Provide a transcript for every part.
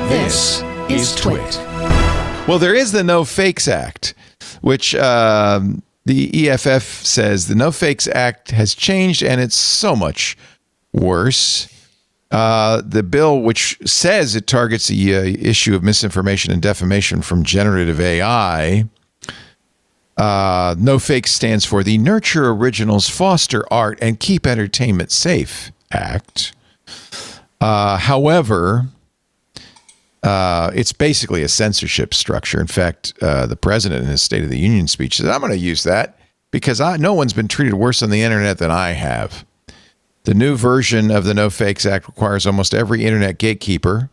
This is TWiT. Well, there is the No Fakes Act, which the EFF says the No Fakes Act has changed and it's so much worse. The bill, which says it targets the issue of misinformation and defamation from generative AI, No Fakes stands for the Nurture Originals, Foster Art, and Keep Entertainment Safe Act. However, it's basically a censorship structure. In fact, the president in his State of the Union speech said, I'm going to use that because no one's been treated worse on the internet than I have. The new version of the No Fakes Act requires almost every internet gatekeeper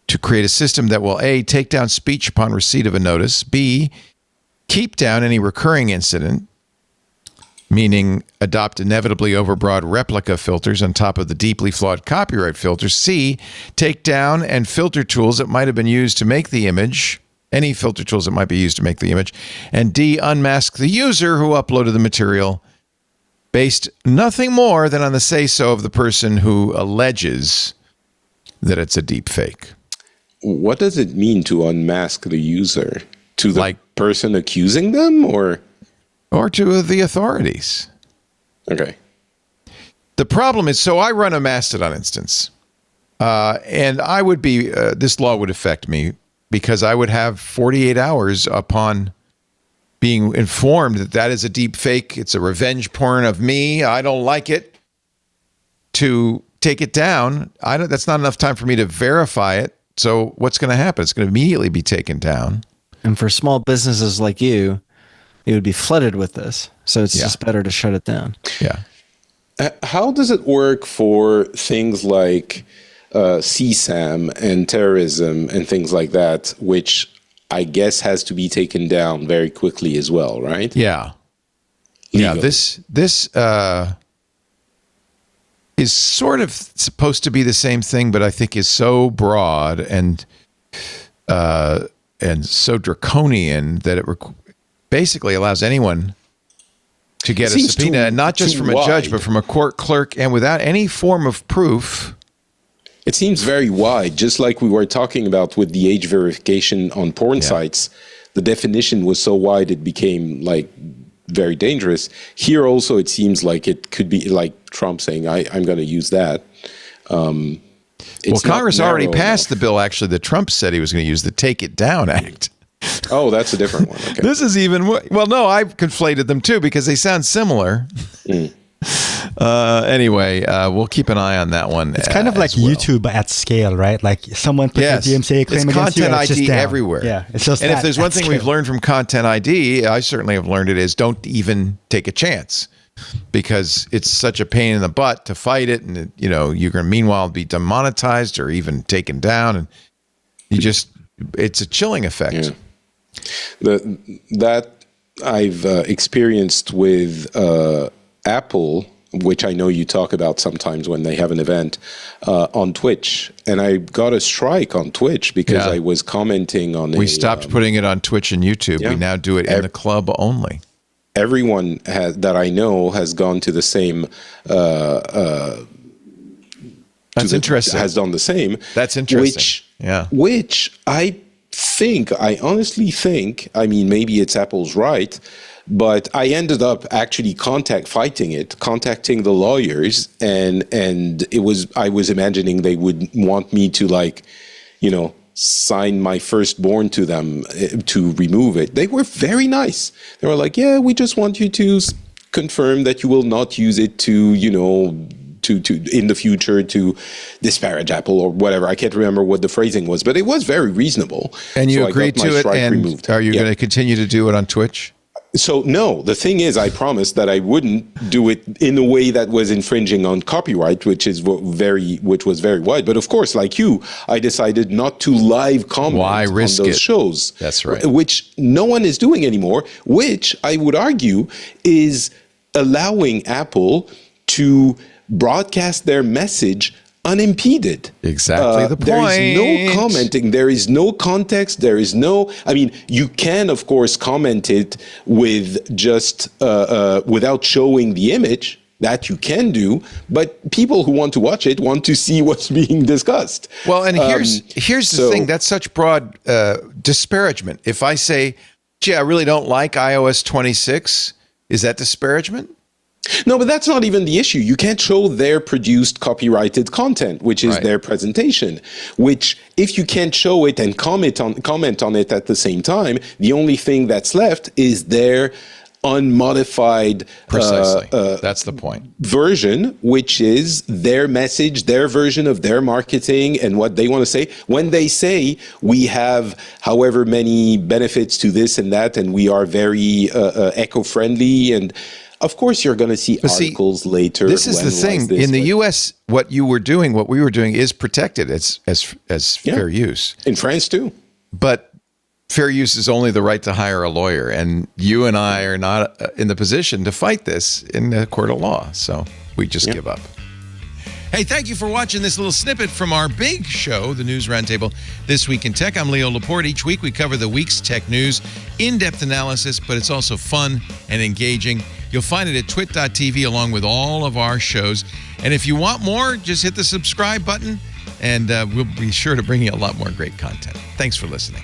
to create a system that will A, take down speech upon receipt of a notice, B, keep down any recurring incident, meaning adopt inevitably overbroad replica filters on top of the deeply flawed copyright filters, C, take down and filter tools that might have been used to make the image, any filter tools that might be used to make the image, and D, unmask the user who uploaded the material based nothing more than on the say-so of the person who alleges that it's a deep fake. What does it mean to unmask the user? To the person accusing them, or to the authorities? Okay. The problem is, so I run a Mastodon instance, and I would be, this law would affect me because I would have 48 hours upon being informed that that is a deep fake. It's a revenge porn of me. I don't like it, to take it down. That's not enough time for me to verify it. So what's going to happen? It's going to immediately be taken down. And for small businesses like you, it would be flooded with this. So it's just better to shut it down. Yeah. How does it work for things like CSAM and terrorism and things like that, which I guess has to be taken down very quickly as well, right? Yeah. Legally. Yeah, this is sort of supposed to be the same thing, but I think is so broad and so draconian that it basically allows anyone to get a subpoena, and not just from a judge, but from a court clerk, and without any form of proof. It seems very wide, just like we were talking about with the age verification on porn sites. The definition was so wide it became like very dangerous. Here also it seems like it could be like Trump saying, I'm going to use that. Well, Congress already passed the bill, actually, that Trump said he was going to use, the Take It Down Act. Oh, that's a different one. Okay. This is even more, well, no, I've conflated them too because they sound similar. Anyway, we'll keep an eye on that one. It's kind of like YouTube at scale, right? Like someone puts a DMCA claim against you, content it's just ID down. everywhere. Yeah, it's just and if there's one thing we've learned from content ID, I certainly have learned it, is don't even take a chance, because it's such a pain in the butt to fight it, and you're going to meanwhile be demonetized or even taken down, and it's a chilling effect. Yeah. That I've experienced with Apple, which I know you talk about sometimes when they have an event on Twitch, and I got a strike on Twitch because I was commenting on. We stopped putting it on Twitch and YouTube. Yeah. We now do it in the club only. Everyone that I know has gone to the same. That's interesting. Has done the same. That's interesting. Which I honestly think, I mean, maybe it's Apple's right, but I ended up actually contacting the lawyers, and I was imagining they would want me to sign my firstborn to them to remove it. They were very nice. They were like, yeah, we just want you to confirm that you will not use it to in the future to disparage Apple or whatever. I can't remember what the phrasing was, but it was very reasonable. And you agreed to it, and removed. Are you going to continue to do it on Twitch? So no, the thing is, I promised that I wouldn't do it in a way that was infringing on copyright, which was very wide. But of course, like you, I decided not to live comment on those shows. That's right. Which no one is doing anymore, which I would argue is allowing Apple to broadcast their message unimpeded. Exactly the point. There is no commenting. There is no context. There is no. I mean, you can of course comment it with just without showing the image. That you can do, but people who want to watch it want to see what's being discussed. Well, and here's the thing. That's such broad disparagement. If I say, gee, I really don't like iOS 26, is that disparagement? No, but that's not even the issue. You can't show their produced copyrighted content, which is their presentation, which if you can't show it and comment on it at the same time, the only thing that's left is their unmodified precisely that's the point version, which is their message, their version of their marketing and what they want to say. When they say we have however many benefits to this and that, and we are very eco-friendly, and of course you're going to see articles later. This is the thing. In the US, what we were doing is protected as fair use. In France too. But fair use is only the right to hire a lawyer, and you and I are not in the position to fight this in the court of law, so we just give up. Hey, thank you for watching this little snippet from our big show, the News Roundtable, This Week in Tech. I'm Leo Laporte. Each week we cover the week's tech news, in-depth analysis, but it's also fun and engaging. You'll find it at twit.tv along with all of our shows. And if you want more, just hit the subscribe button, and we'll be sure to bring you a lot more great content. Thanks for listening.